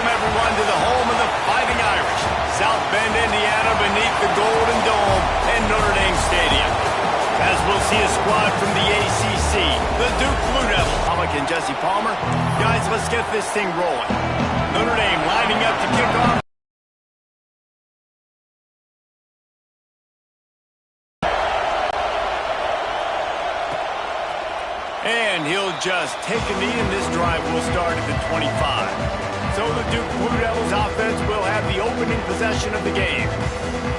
Welcome, everyone, to the home of the Fighting Irish, South Bend, Indiana, beneath the Golden Dome and Notre Dame Stadium. As we'll see a squad from the ACC, the Duke Blue Devils, Pollock and Jesse Palmer. Guys, let's get this thing rolling. Notre Dame lining up to kick off. And he'll just take a knee, and this drive will start at the 25. So the Duke Blue Devils offense will have the opening possession of the game.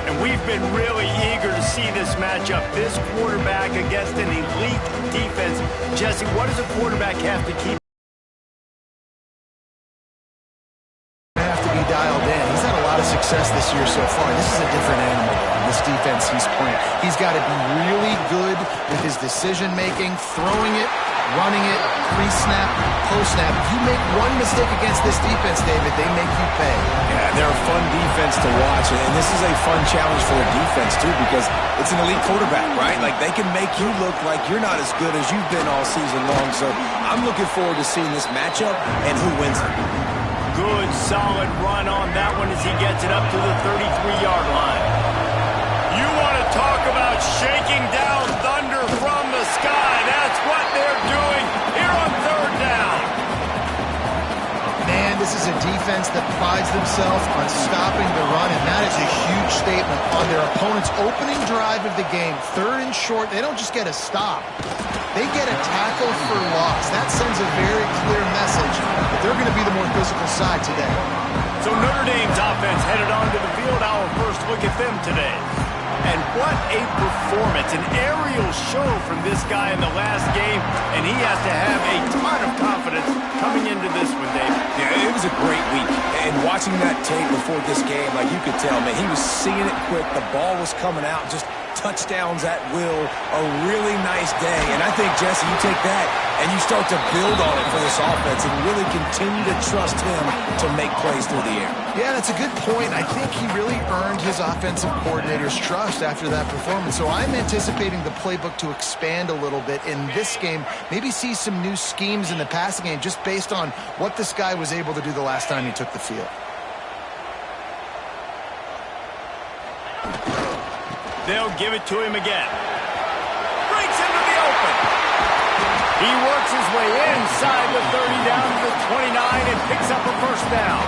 And we've been really eager to see this matchup. This quarterback against an elite defense. Jesse, what does a quarterback have to keep? Have to be dialed in. He's had a lot of success this year so far. This is a different animal in this defense he's playing. He's got to be really good with his decision-making, throwing it, running it, pre-snap, post-snap. If you make one mistake against this defense, David, they make you pay. Yeah, they're a fun defense to watch, and this is a fun challenge for the defense, too, because it's an elite quarterback, right? Like, they can make you look like you're not as good as you've been all season long, so I'm looking forward to seeing this matchup and who wins it. Good, solid run on that one as he gets it up to the 33-yard line. You want to talk about shaking down thunder from the sky. That's what they're doing here on third down. Man, this is a defense that prides themselves on stopping the run, and that is a huge statement on their opponent's opening drive of the game. Third and short, they don't just get a stop. They get a tackle for loss. That sends a very clear message that they're going to be the more physical side today. So Notre Dame's offense headed onto the field. Our first look at them today. And what a performance, an aerial show from this guy in the last game, and he has to have a ton of confidence coming into this one, Dave. Yeah, it was a great week, and watching that tape before this game, like you could tell, man, he was seeing it quick, the ball was coming out, just touchdowns at will, a really nice day. And I think, Jesse, you take that and you start to build on it for this offense and really continue to trust him to make plays through the air. Yeah, that's a good point. I think he really earned his offensive coordinator's trust after that performance. So I'm anticipating the playbook to expand a little bit in this game, maybe see some new schemes in the passing game just based on what this guy was able to do the last time he took the field. They'll give it to him again. Breaks into the open. He works his way inside the 30 down to the 29 and picks up a first down.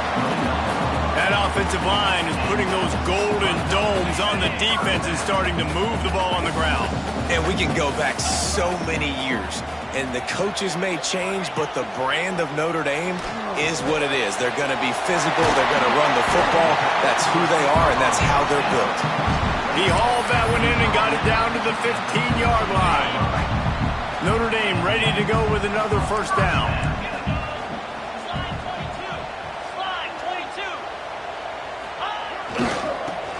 That offensive line is putting those golden domes on the defense and starting to move the ball on the ground. And we can go back so many years. And the coaches may change, but the brand of Notre Dame is what it is. They're going to be physical. They're going to run the football. That's who they are, and that's how they're built. He hauled that one in and got it down to the 15-yard line. Notre Dame ready to go with another first down.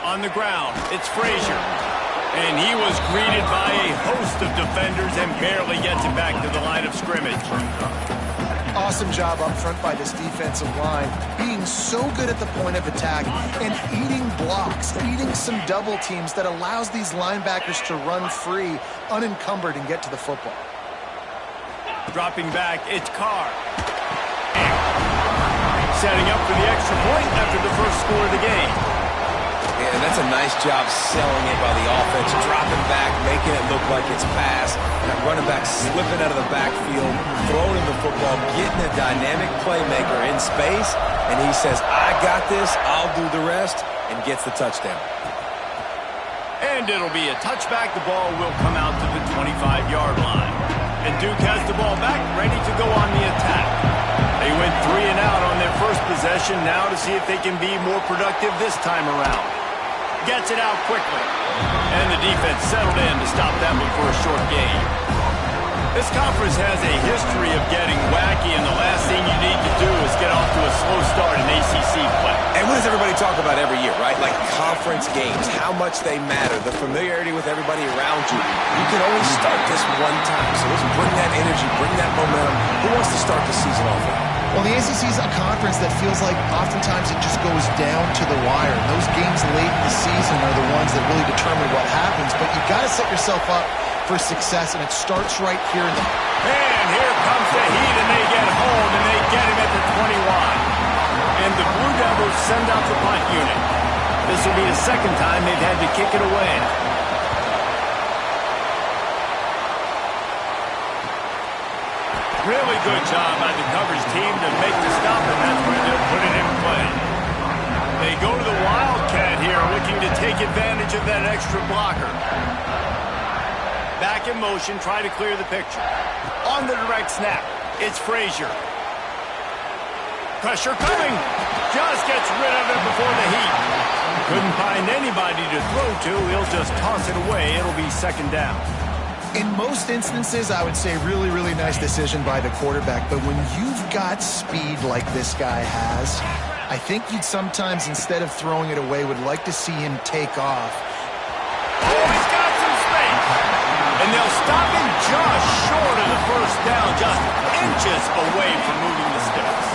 On the ground, it's Frazier. And he was greeted by a host of defenders and barely gets it back to the line of scrimmage. Awesome job up front by this defensive line, being so good at the point of attack and eating blocks, eating some double teams that allows these linebackers to run free, unencumbered, and get to the football. Dropping back, it's Carr. Setting up for the extra point after the first score of the game. Yeah, and that's a nice job selling it by the offense, dropping back, making it look like it's pass. That running back slipping out of the backfield, throwing the football, getting a dynamic playmaker in space, and he says, I got this, I'll do the rest, and gets the touchdown. And it'll be a touchback. The ball will come out to the 25-yard line. And Duke has the ball back, ready to go on the attack. They went 3 and out on their first possession, now to see if they can be more productive this time around. Gets it out quickly. And the defense settled in to stop that one for a short gain. This conference has a history of getting wacky, and the last thing you need to do is get off to a slow start in ACC play. And what does everybody talk about every year, right? Like conference games, how much they matter, the familiarity with everybody around you. You can only start this one time, so let's bring that energy, bring that momentum. Who wants to start the season off with? Well, the ACC is a conference that feels like oftentimes it just goes down to the wire. And those games late in the season are the ones that really determine what happens. But you've got to set yourself up for success, and it starts right here. And here comes the heat, and they get home, and they get him at the 21. And the send out the punt unit. This will be the second time they've had to kick it away. Really good job by the coverage team to make the stop, and that's where they'll put it in play. They go to the Wildcat here, looking to take advantage of that extra blocker. Back in motion, try to clear the picture. On the direct snap, it's Frazier. Pressure coming. Just gets rid of it before the heat. Couldn't find anybody to throw to. He'll just toss it away. It'll be second down. In most instances, I would say really, really nice decision by the quarterback. But when you've got speed like this guy has, I think you'd sometimes, instead of throwing it away, would like to see him take off. Oh, he's got some space. And they'll stop him just short of the first down, just inches away from moving the sticks.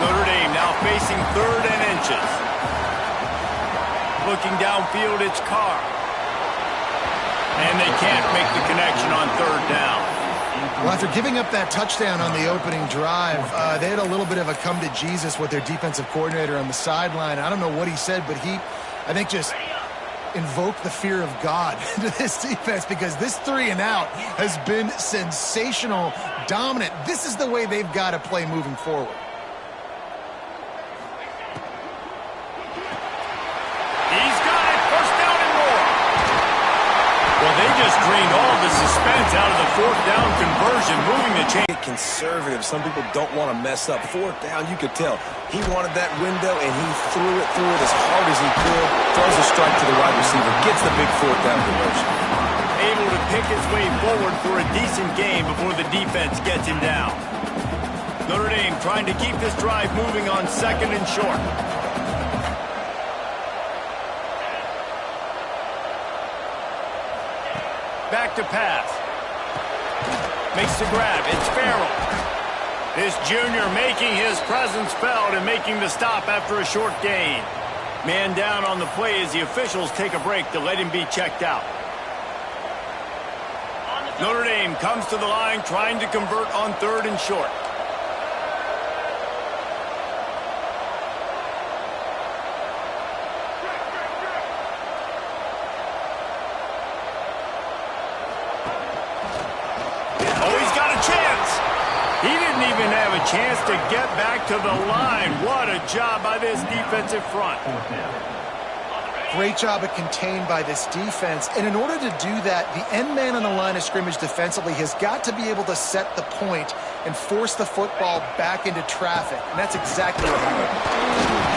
Notre Dame now facing 3rd and inches. Looking downfield, it's Carr. And they can't make the connection on 3rd down. Well, after giving up that touchdown on the opening drive, they had a little bit of a come to Jesus with their defensive coordinator on the sideline. I don't know what he said, but he, I think, just invoked the fear of God into this defense, because this 3 and out has been sensational, dominant. This is the way they've got to play moving forward. They just drained all the suspense out of the 4th down conversion, moving the chain. Conservative. Some people don't want to mess up. 4th down, you could tell. He wanted that window, and he threw it as hard as he could. Throws a strike to the wide receiver. Gets the big 4th down conversion. Able to pick his way forward for a decent game before the defense gets him down. Notre Dame trying to keep this drive moving on 2nd and short. Back to pass. Makes the grab. It's Farrell. This junior making his presence felt and making the stop after a short gain. Man down on the play as the officials take a break to let him be checked out. Notre Dame comes to the line trying to convert on 3rd and short. He didn't even have a chance to get back to the line. What a job by this defensive front. Great job at contained by this defense. And in order to do that, the end man on the line of scrimmage defensively has got to be able to set the point and force the football back into traffic. And that's exactly what happened.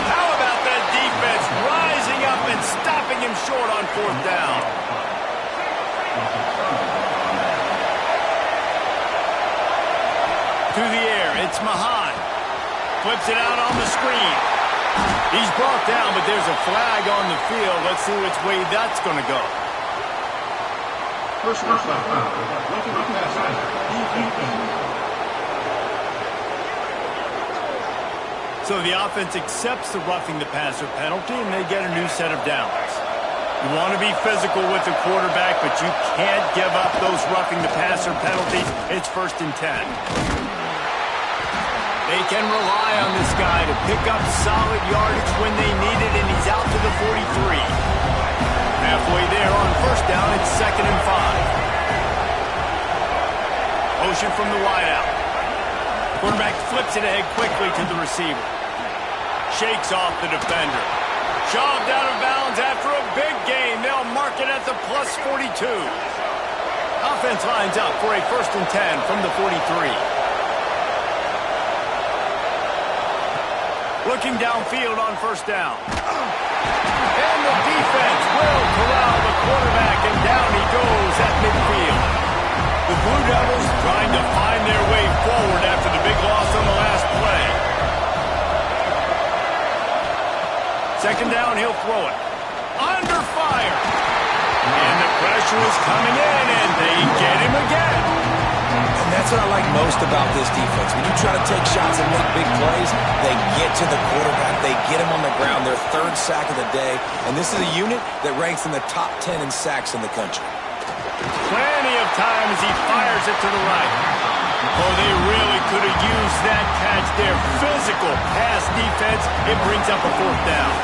How about that defense rising up and stopping him short on 4th down? To the air, it's Mahan. Flips it out on the screen. He's brought down, but there's a flag on the field. Let's see which way that's going to go. First flag. Roughing the passer. So the offense accepts the roughing the passer penalty, and they get a new set of downs. You want to be physical with the quarterback, but you can't give up those roughing the passer penalties. It's 1st and 10. They can rely on this guy to pick up solid yardage when they need it, and he's out to the 43. Halfway there on 1st down, it's 2nd and 5. Motion from the wideout. Quarterback flips it ahead quickly to the receiver. Shakes off the defender. Shoved out of bounds after a big gain. They'll mark it at the plus 42. Offense lines up for a 1st and 10 from the 43. Looking downfield on 1st down. And the defense will corral the quarterback, and down he goes at midfield. The Blue Devils trying to find their way forward after the big loss on the last play. 2nd down, he'll throw it. Under fire. And the pressure is coming in, and they get him again. And that's what I like most about this defense. When you try to take shots and make big plays, they get to the quarterback. They get him on the ground. Their 3rd sack of the day. And this is a unit that ranks in the top 10 in sacks in the country. Plenty of time as he fires it to the right. Oh, they really could have used that catch there. Physical pass defense It brings up a fourth down.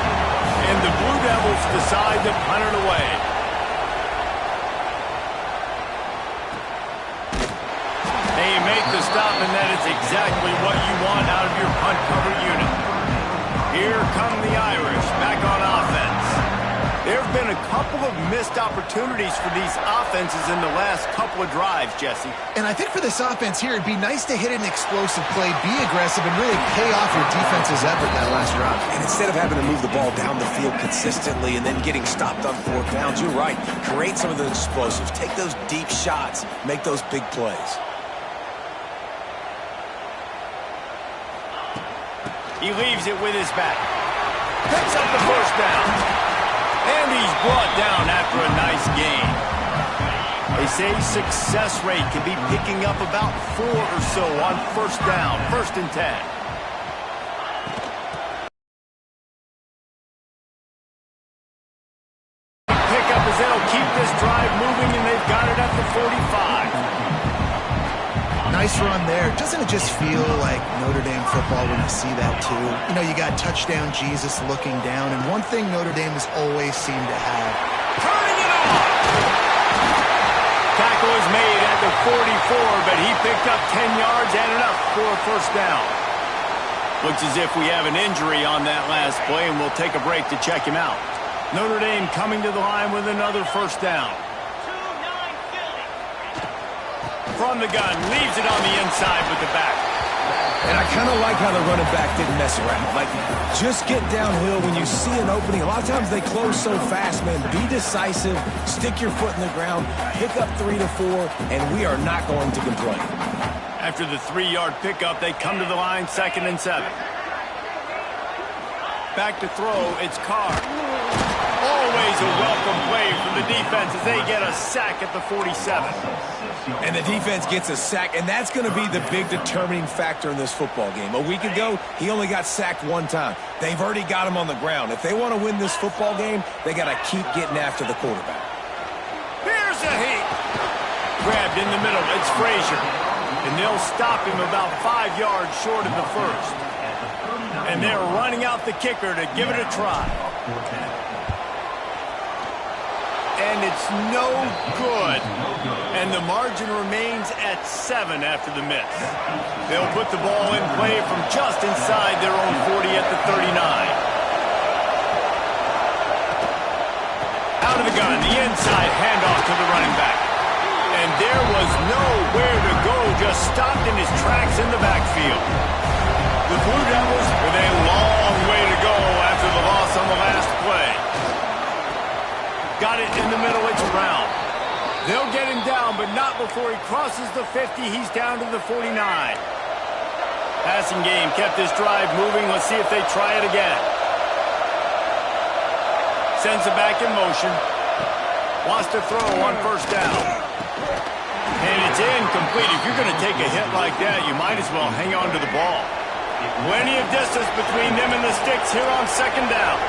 And the Blue Devils decide to punt it away. They make the stop, and that is exactly what you want out of your punt cover unit. Here come the Irish back on offense. There have been a couple of missed opportunities for these offenses in the last couple of drives, Jesse. And I think for this offense here, it'd be nice to hit an explosive play, be aggressive, and really pay off your defense's effort that last drive. And instead of having to move the ball down the field consistently and then getting stopped on fourth downs, you're right. Create some of those explosives. Take those deep shots. Make those big plays. He leaves it with his back. Picks up the first down. And he's brought down after a nice gain. They say success rate can be picking up about 4 or so on first down, 1st and 10. Pick up as they'll keep this drive moving, and they've got it at the 45. Nice run there. Doesn't it just feel like Notre Dame football when you see that too? You know, you got touchdown Jesus looking down, and one thing Notre Dame has always seemed to have. Turning it on! Tackle is made at the 44, but he picked up 10 yards and enough for a first down. Looks as if we have an injury on that last play, and we'll take a break to check him out. Notre Dame coming to the line with another first down. From the gun, leaves it on the inside with the back. And I kind of like how the running back didn't mess around. Like, just get downhill when you see an opening. A lot of times they close so fast, man. Be decisive, stick your foot in the ground, pick up 3 to 4, and we are not going to complain. After the 3-yard pickup, they come to the line, 2nd and 7. Back to throw, it's Carr. Always a welcome play from the defense as they get a sack at the 47. And the defense gets a sack, and that's going to be the big determining factor in this football game. A week ago, he only got sacked 1 time. They've already got him on the ground. If they want to win this football game, they got to keep getting after the quarterback. Here's a heat. Grabbed in the middle, it's Frazier. And they'll stop him about 5 yards short of the first. And they're running out the kicker to give it a try. And it's no good. And the margin remains at 7 after the miss. They'll put the ball in play from just inside their own 40 at the 39. Out of the gun, the inside handoff to the running back. And there was nowhere to go, just stopped in his tracks in the backfield. The Blue Devils with a long way to go after the loss on the last play. Got it in the middle, it's Brown. They'll get him down, but not before he crosses the 50. He's down to the 49. Passing game kept this drive moving. Let's see if they try it again. Sends it back in motion. Wants to throw on first down. And it's incomplete. If you're going to take a hit like that, you might as well hang on to the ball. Plenty of distance between them and the sticks here on 2nd down.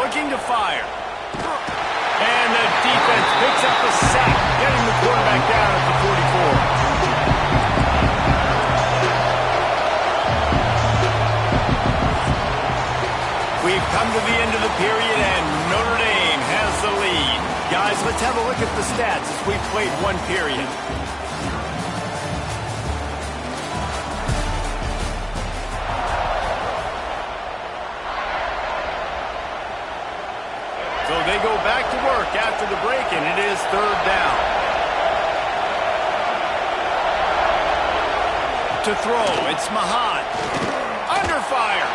Looking to fire. And the defense picks up a sack, getting the quarterback down at the 44. We've come to the end of the period, and Notre Dame has the lead. Guys, let's have a look at the stats as we've played 1 period. So they go back to work after the break, and it is 3rd down. To throw, it's Mahan. Under fire.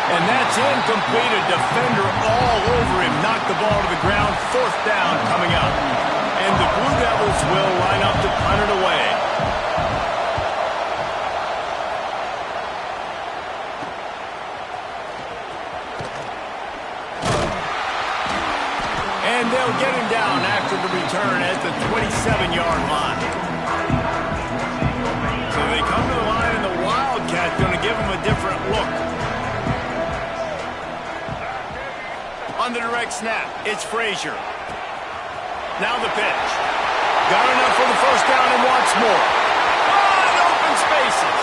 And that's incomplete. A defender all over him. Knocked the ball to the ground. 4th down coming up. And the Blue Devils will line up to punt it away. And they'll get him down after the return at the 27-yard line. So they come to the line, and the Wildcats going to give him a different look. On the direct snap, it's Frazier. Now the pitch. Got enough for the first down and wants more. Wide open spaces.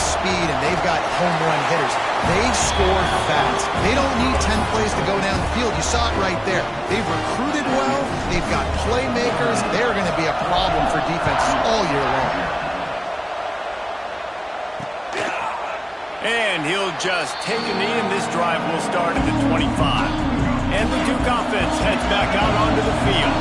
speed and they've got home run hitters. They score fast. They don't need 10 plays to go down the field. You saw it right there. They've recruited well. They've got playmakers. They're going to be a problem for defenses all year long. And he'll just take a knee, and this drive will start at the 25. And the Duke offense heads back out onto the field.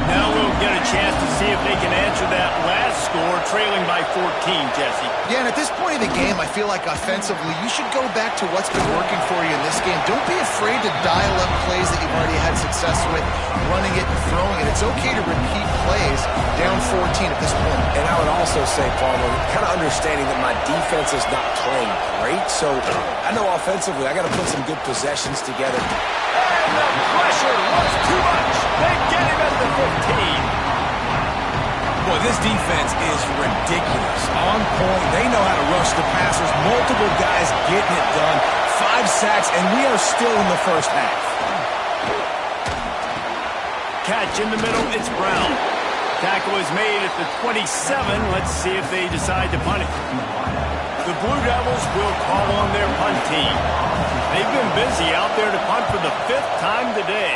Now we'll get a chance to see if they can answer that last score, trailing by 14, Jesse. Yeah, and at this point of the game, I feel like offensively, you should go back to what's been working for you in this game. Don't be afraid to dial up plays that you've already had success with, running it and throwing it. It's okay to repeat plays down 14 at this point. And I would also say, Palmer, kind of understanding that my defense is not playing great, so I know offensively I got to put some good possessions together. And the pressure was too much. They get him at the 15. Boy, this defense is ridiculous. On point. They know how to rush the passers. Multiple guys getting it done. 5 sacks, and we are still in the first half. Catch in the middle. It's Brown. Tackle is made at the 27. Let's see if they decide to punt it. The Blue Devils will call on their punt team. They've been busy out there to punt for the 5th time today.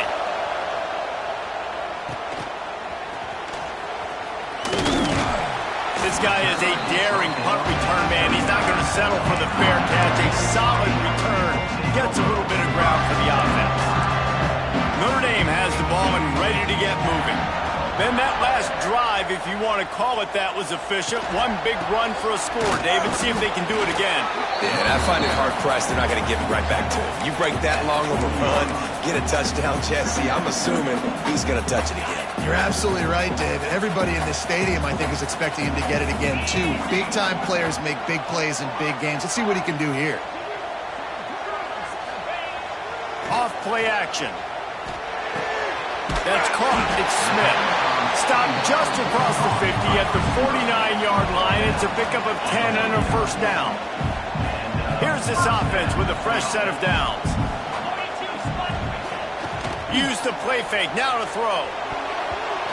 This guy is a daring punt return man. He's not going to settle for the fair catch. A solid return. Gets a little bit of ground for the offense. Notre Dame has the ball and ready to get moving. Then that last drive, if you want to call it that, was efficient. One big run for a score. David, see if they can do it again. Yeah, and I find it hard-pressed they're not going to give it right back to him. You break that long of a run, get a touchdown, Jesse, I'm assuming he's going to touch it again. You're absolutely right, David. Everybody in this stadium, I think, is expecting him to get it again, too. Big-time players make big plays in big games. Let's see what he can do here. Off play action. That's caught. It's Smith. Stopped just across the 50 at the 49-yard line. It's a pickup of 10 and a first down. Here's this offense with a fresh set of downs. Use the play fake. Now to throw.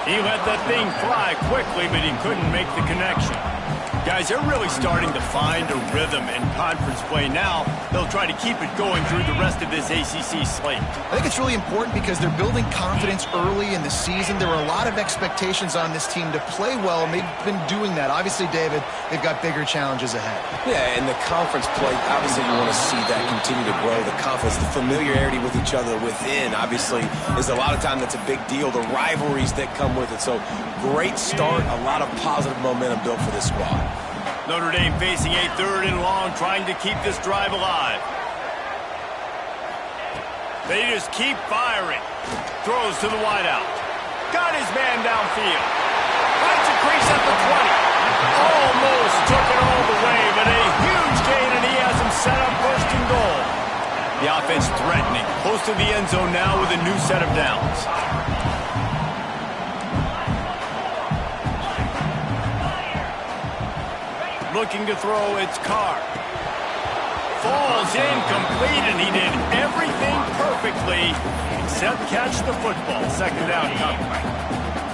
He let that thing fly quickly, but he couldn't make the connection. Guys, they're really starting to find a rhythm in conference play now. They'll try to keep it going through the rest of this ACC slate. I think it's really important because they're building confidence early in the season. There were a lot of expectations on this team to play well, and they've been doing that. Obviously, David, they've got bigger challenges ahead. Yeah, and the conference play, obviously you want to see that continue to grow. The confidence, the familiarity with each other within, obviously, is a lot of time that's a big deal. The rivalries that come with it. So, great start, a lot of positive momentum built for this squad. Notre Dame facing a 3rd and long, trying to keep this drive alive. They just keep firing. Throws to the wideout. Got his man downfield. Finds a crease at the 20. Almost took it all the way, but a huge gain, and he has him set up 1st and goal. The offense threatening. Close to the end zone now with a new set of downs. Looking to throw, it's Carr. Falls incomplete, and he did everything perfectly except catch the football. 2nd down coming.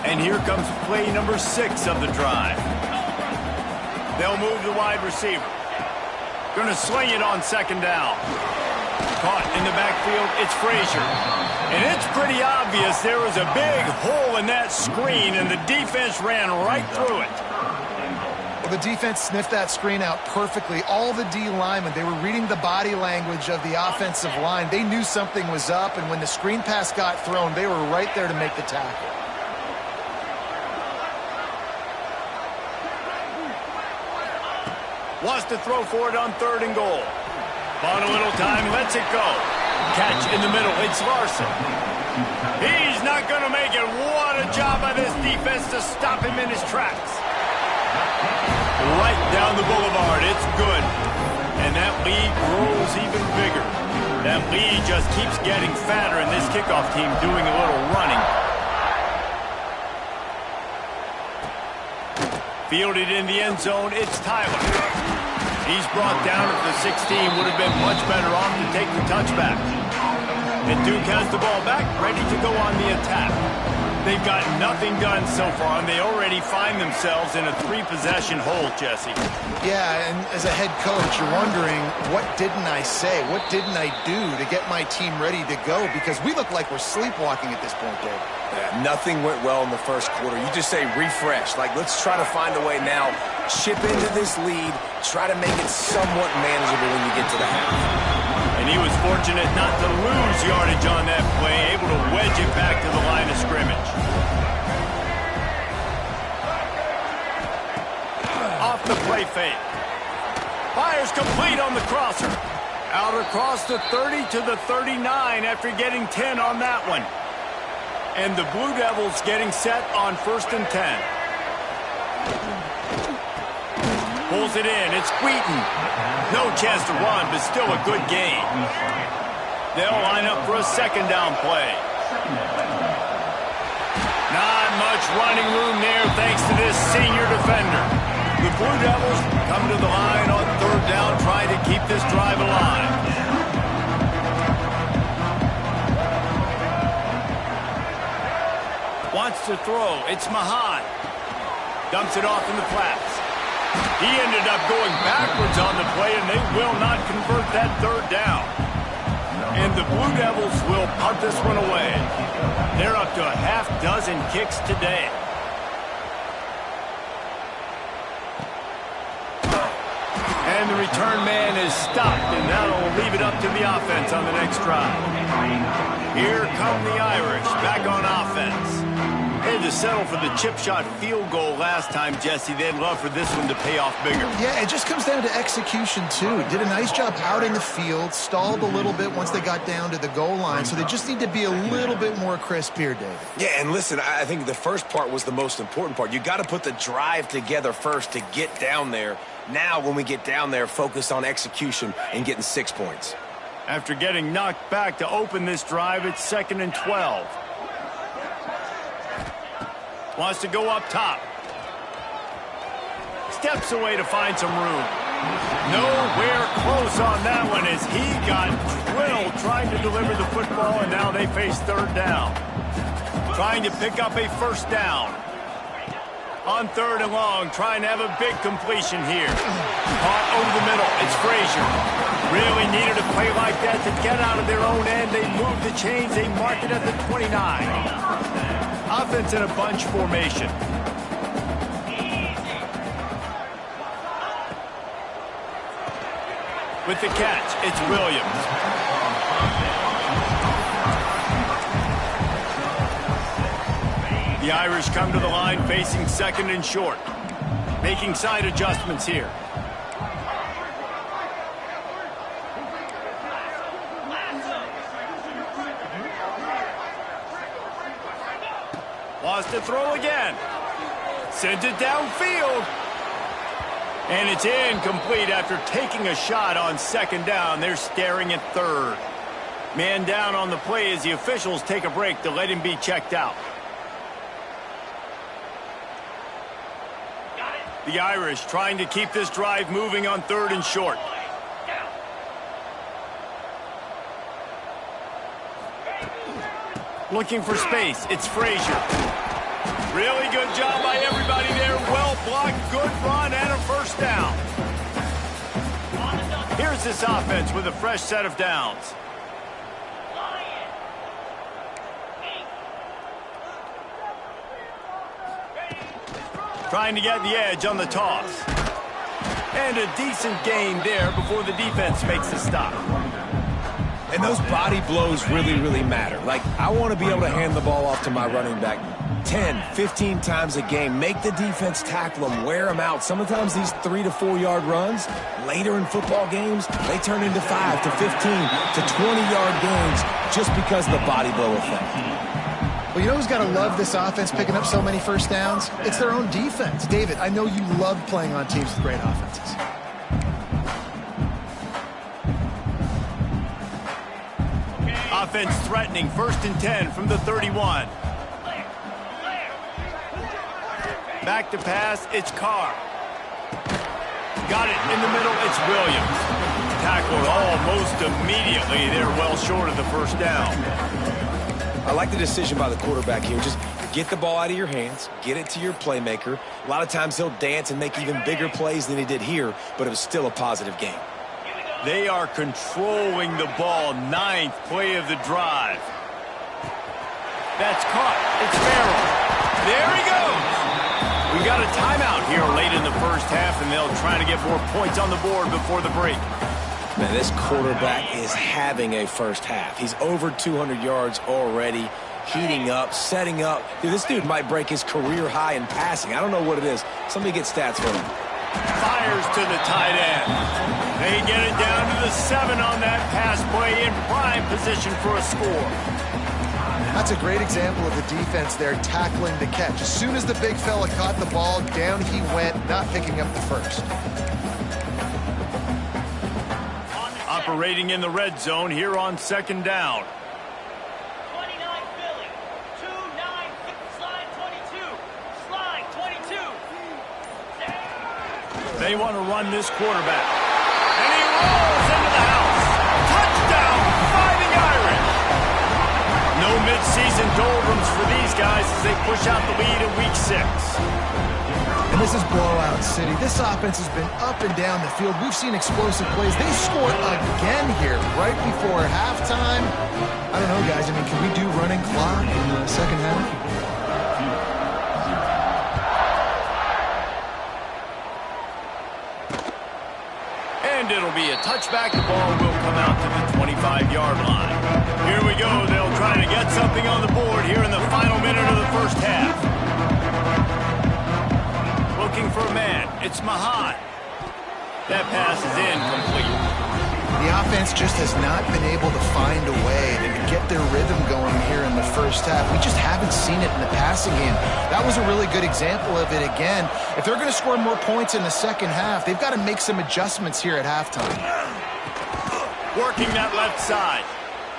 And here comes play number 6 of the drive. They'll move the wide receiver. Going to sling it on 2nd down. Caught in the backfield, it's Frazier. And it's pretty obvious there was a big hole in that screen, and the defense ran right through it. The defense sniffed that screen out perfectly. All the D linemen, they were reading the body language of the offensive line. They knew something was up, and when the screen pass got thrown, they were right there to make the tackle. Wants to throw for it on 3rd and goal. On a little time, lets it go. Catch in the middle, it's Larson. He's not going to make it. What a job by this defense to stop him in his tracks. Right down the boulevard, it's good. And that lead grows even bigger. That lead just keeps getting fatter, and this kickoff team doing a little running. Fielded in the end zone, it's Tyler. He's brought down at the 16, would have been much better off to take the touchback. And Duke has the ball back, ready to go on the attack. They've got nothing done so far, and they already find themselves in a 3-possession hole, Jesse. Yeah, and as a head coach, you're wondering, what didn't I say? What didn't I do to get my team ready to go? Because we look like we're sleepwalking at this point, Dave. Yeah, nothing went well in the first quarter. You just say refresh. Like, let's try to find a way now. Chip into this lead. Try to make it somewhat manageable when you get to the half. And he was fortunate not to lose yardage on that play, able to wedge it back to the line of scrimmage. Off the play fake. Fires complete on the crosser. Out across the 30 to the 39 after getting 10 on that one. And the Blue Devils getting set on 1st and 10. Pulls it in. It's Wheaton. No chance to run, but still a good gain. They'll line up for a 2nd down play. Not much running room there thanks to this senior defender. The Blue Devils come to the line on 3rd down, trying to keep this drive alive. Wants to throw. It's Mahan. Dumps it off in the flats. He ended up going backwards on the play, and they will not convert that 3rd down. And the Blue Devils will punt this one away. They're up to a half-dozen kicks today. And the return man is stopped, and that'll leave it up to the offense on the next drive. Here come the Irish, back on offense. They had to settle for the chip shot field goal last time, Jesse. They'd love for this one to pay off bigger. Yeah, it just comes down to execution, too. Did a nice job out in the field, stalled a little bit once they got down to the goal line, so they just need to be a little bit more crisp here, David. Yeah, and listen, I think the first part was the most important part. You got to put the drive together first to get down there. Now, when we get down there, focus on execution and getting 6 points. After getting knocked back to open this drive, it's 2nd and 12. Wants to go up top. Steps away to find some room. Nowhere close on that one as he got drilled trying to deliver the football, and now they face 3rd down. Trying to pick up a 1st down. On 3rd and long, trying to have a big completion here. Caught over the middle. It's Frazier. Really needed a play like that to get out of their own end. They moved the chains. They marked it at the 29. Offense in a bunch formation. With the catch, it's Williams. The Irish come to the line facing 2nd and short. Making side adjustments here. Wants to throw again. Sends it downfield. And it's incomplete after taking a shot on 2nd down. They're staring at 3rd. Man down on the play as the officials take a break to let him be checked out. The Irish trying to keep this drive moving on 3rd and short. Looking for space. It's Frazier. Really good job by everybody there. Well blocked, good run, and a 1st down. Here's this offense with a fresh set of downs. Trying to get the edge on the toss. And a decent gain there before the defense makes the stop. And those body blows really, really matter. Like, I want to be able to hand the ball off to my running back 10, 15 times a game. Make the defense tackle them, wear them out. Sometimes these 3 to 4 yard runs, later in football games, they turn into 5 to 15 to 20-yard gains just because of the body blow effect. Well, you know who's got to love this offense picking up so many 1st downs? It's their own defense. David, I know you love playing on teams with great offenses. Offense threatening 1st and 10 from the 31. Back to pass, it's Carr. Got it in the middle, it's Williams. Tackled almost immediately. They're well short of the 1st down. I like the decision by the quarterback here. Just Get the ball out of your hands, get it to your playmaker. A lot of times he'll dance and make even bigger plays than he did here, but it was still a positive game. They are controlling the ball. 9th play of the drive. That's caught. It's Farrell. There he goes. We got a timeout here late in the first half, and they'll try to get more points on the board before the break. Man, this quarterback is having a first half. He's over 200 yards already, heating up, setting up. Dude, this dude might break his career high in passing. I don't know what it is. Somebody get stats for him. Fires to the tight end. They get it down to the 7 on that pass play, in prime position for a score. That's a great example of the defense there tackling the catch. As soon as the big fella caught the ball, down he went, not picking up the first. Operating in the red zone here on 2nd down. 29 Philly. 2-9 slide 22. Slide 22. They want to run this quarterback. And he rolls into the house. Touchdown, Fighting Irish. No midseason doldrums for these guys as they push out the lead in week 6. And this is blowout city. This offense has been up and down the field. We've seen explosive plays. They scored again here right before halftime. I don't know, guys. I mean, can we do running clock in the second half? And it'll be a touchback. The ball will come out to the 25-yard line. Here we go. They'll try to get something on the board here in the final minute of the first half. Looking for a man. It's Mahan. That pass is incomplete. The offense just has not been able to find a way to get their rhythm going here in the first half. We just haven't seen it in the passing game. That was a really good example of it again. If they're going to score more points in the second half, they've got to make some adjustments here at halftime. Working that left side.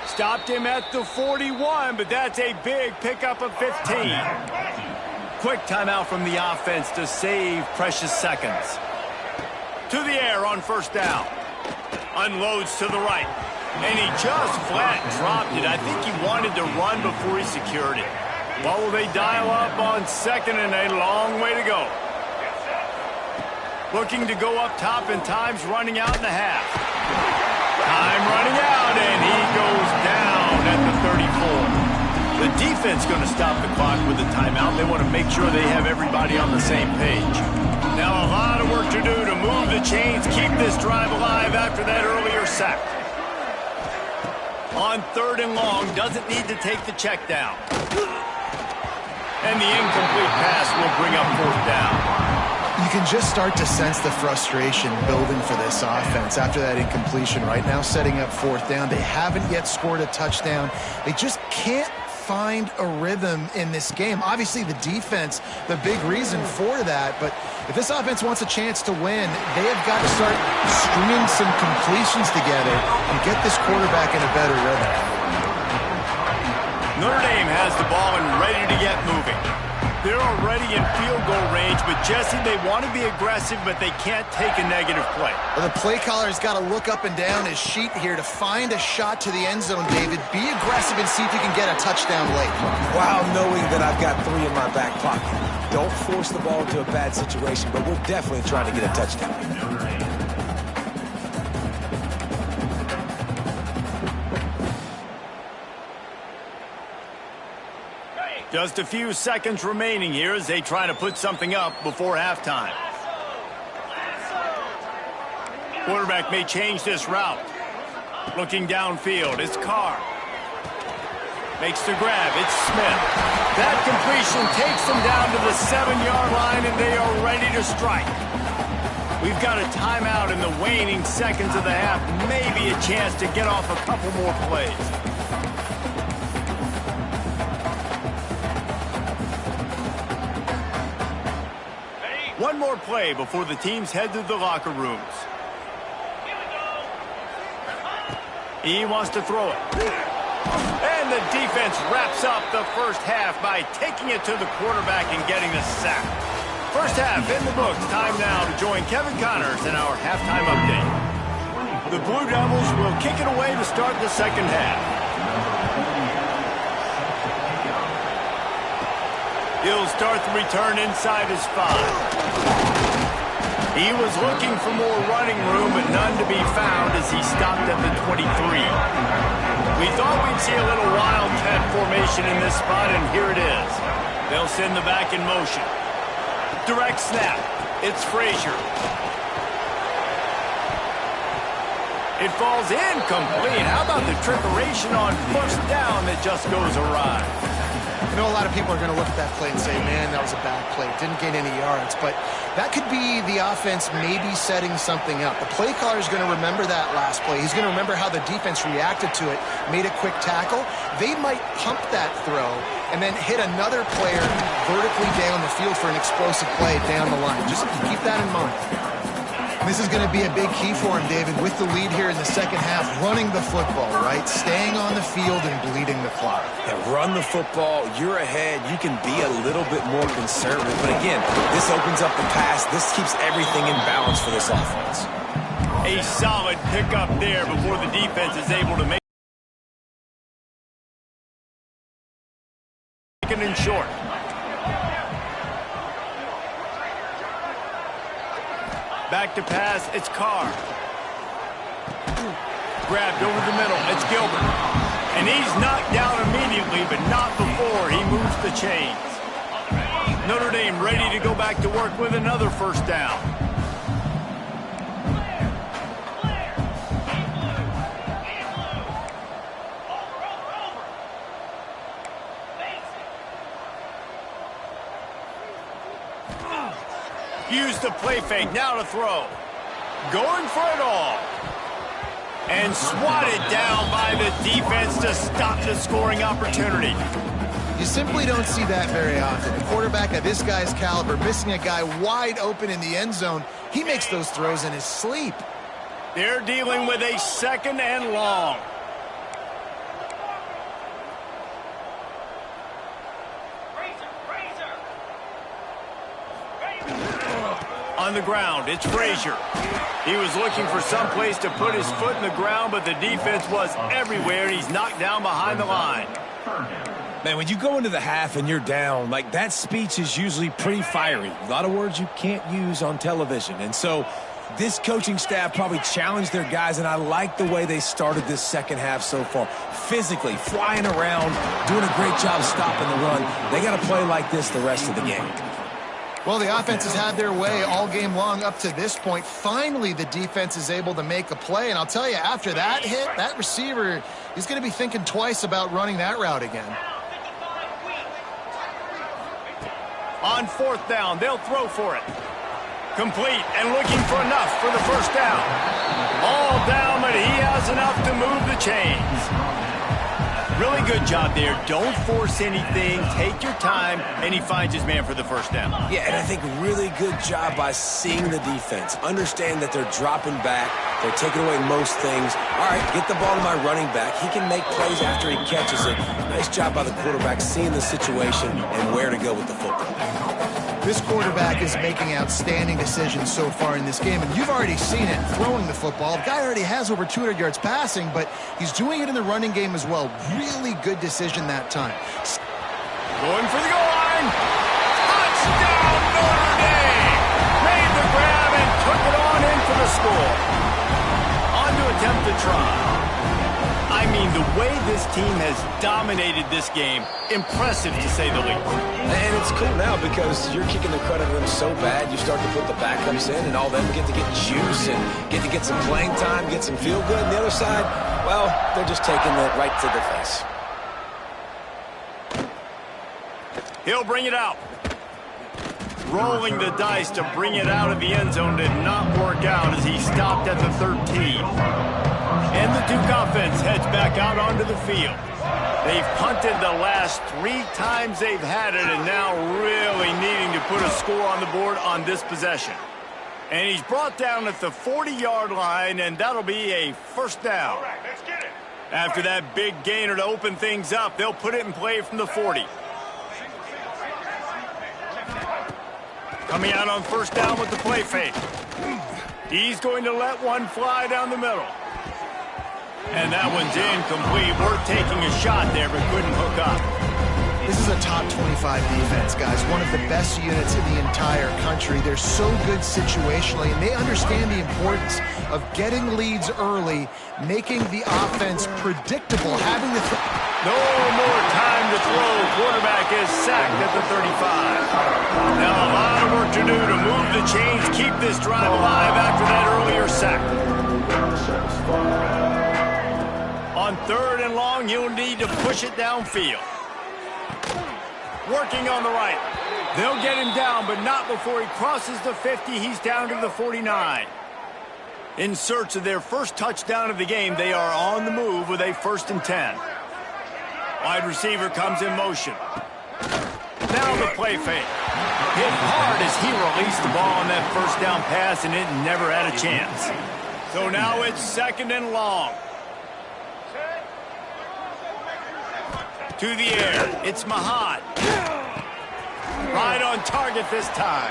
Stopped him at the 41, but that's a big pickup of 15. Quick timeout from the offense to save precious seconds. To the air on 1st down. Unloads to the right. And he just flat dropped it. I think he wanted to run before he secured it. What will they dial up on 2nd and a long way to go? Looking to go up top, and time's running out in the half. Time running out, and he goes down at the 34. The defense going to stop the clock with a timeout. They want to make sure they have everybody on the same page. Now a lot of work to do to move the chains, keep this drive alive after that earlier sack. On 3rd and long, doesn't need to take the check down. And the incomplete pass will bring up 4th down. You can just start to sense the frustration building for this offense after that incompletion right now, setting up 4th down. They haven't yet scored a touchdown. They just can't find a rhythm in this game. Obviously, the defense, the big reason for that, but if this offense wants a chance to win, they have got to start stringing some completions together and get this quarterback in a better rhythm. Notre Dame has the ball and ready to get moving. They're already in field goal range, but Jesse, they want to be aggressive, but they can't take a negative play. Well, the play caller's got to look up and down his sheet here to find a shot to the end zone, David. Be aggressive and see if you can get a touchdown late. While knowing that I've got 3 in my back pocket. Don't force the ball into a bad situation, but we're definitely trying to get a touchdown. Just a few seconds remaining here as they try to put something up before halftime. Quarterback may change this route. Looking downfield, it's Carr. Makes the grab, it's Smith. That completion takes them down to the 7-yard line, and they are ready to strike. We've got a timeout in the waning seconds of the half. Maybe a chance to get off a couple more plays. One more play before the teams head to the locker rooms. He wants to throw it. And the defense wraps up the first half by taking it to the quarterback and getting the sack. First half in the books. Time now to join Kevin Connors in our halftime update. The Blue Devils will kick it away to start the second half. He'll start the return inside his 5. He was looking for more running room, but none to be found as he stopped at the 23. We thought we'd see a little wildcat formation in this spot, and here it is. They'll send the back in motion. Direct snap. It's Frazier. It falls incomplete. How about the trickeration on first down that just goes awry? I know a lot of people are going to look at that play and say, man, that was a bad play. Didn't gain any yards. But that could be the offense maybe setting something up. The play caller is going to remember that last play. He's going to remember how the defense reacted to it, made a quick tackle. They might pump that throw and then hit another player vertically down the field for an explosive play down the line. Just keep that in mind. This is going to be a big key for him, David, with the lead here in the second half, running the football, right? Staying on the field and bleeding the clock. Yeah, run the football. You're ahead. You can be a little bit more conservative. But again, this opens up the pass. This keeps everything in balance for this offense. A solid pickup there before the defense is able to make it in short. Back to pass, it's Carr. Grabbed over the middle, it's Gilbert. And he's knocked down immediately, but not before he moves the chains. Notre Dame ready to go back to work with another first down. Use the play fake, now to throw. Going for it all. And swatted down by the defense to stop the scoring opportunity. You simply don't see that very often. A quarterback of this guy's caliber, missing a guy wide open in the end zone, he makes those throws in his sleep. They're dealing with a second and long. On the ground, it's Frazier. He was looking for some place to put his foot in the ground, but the defense was everywhere, and he's knocked down behind the line. Man, when you go into the half and you're down, like that speech is usually pretty fiery. A lot of words you can't use on television. And so this coaching staff probably challenged their guys, and I like the way they started this second half so far. Physically, flying around, doing a great job stopping the run. They got to play like this the rest of the game. Well, the offense has had their way all game long up to this point. Finally, the defense is able to make a play. And I'll tell you, after that hit, that receiver is going to be thinking twice about running that route again. On fourth down, they'll throw for it. Complete and looking for enough for the first down. All down, but he has enough to move the chains. Really good job there. Don't force anything. Take your time, and he finds his man for the first down. Yeah, and I think really good job by seeing the defense. Understand that they're dropping back. They're taking away most things. All right, get the ball to my running back. He can make plays after he catches it. Nice job by the quarterback seeing the situation and where to go with the football. This quarterback is making outstanding decisions so far in this game, and you've already seen it throwing the football. The guy already has over 200 yards passing, but he's doing it in the running game as well. Really good decision that time. Going for the goal line. Touchdown, Notre Dame! Made the grab and took it on in for the score. On to attempt the try. I mean, the way this team has dominated this game, impressive to say the least. And it's cool now because you're kicking the credit to them so bad, you start to put the backups in, and all them get to get juice and get to get some playing time, get some feel good. And the other side, well, they're just taking it right to the face. He'll bring it out. Rolling the dice to bring it out of the end zone did not work out as he stopped at the 13. And the Duke offense heads back out onto the field. They've punted the last 3 times they've had it, and now really needing to put a score on the board on this possession. And he's brought down at the 40-yard line, and that'll be a first down. All right, let's get it. After that big gainer to open things up, they'll put it in play from the 40. Coming out on first down with the play fake. He's going to let one fly down the middle. And that one's incomplete. We're taking a shot there, but couldn't hook up. This is a top 25 defense, guys. One of the best units in the entire country. They're so good situationally, and they understand the importance of getting leads early, making the offense predictable, having the... No more time to throw. Quarterback is sacked at the 35. Now a lot of work to do to move the chains, keep this drive alive after that earlier sack. On 3rd and long, you'll need to push it downfield. Working on the right. They'll get him down, but not before he crosses the 50. He's down to the 49. In search of their first touchdown of the game, they are on the move with a 1st and 10. Wide receiver comes in motion. Now the play fake. Hit hard as he released the ball on that 1st down pass, and it never had a chance. So now it's 2nd and long. To the air. It's Mahad. Right on target this time.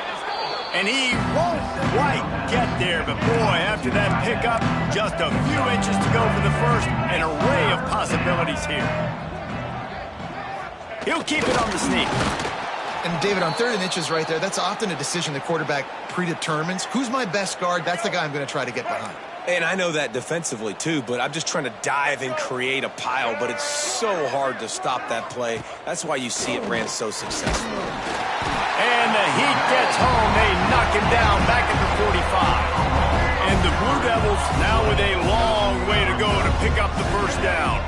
And he won't quite get there, but boy, after that pickup, just a few inches to go for the first. An array of possibilities here. He'll keep it on the sneak. And David, on 3rd and inches right there, that's often a decision the quarterback predetermines. Who's my best guard? That's the guy I'm going to try to get behind. And I know that defensively, too, but I'm just trying to dive and create a pile, but it's so hard to stop that play. That's why you see it ran so successful. And the heat gets home. They knock him down back at the 45. And the Blue Devils now with a long way to go to pick up the 1st down.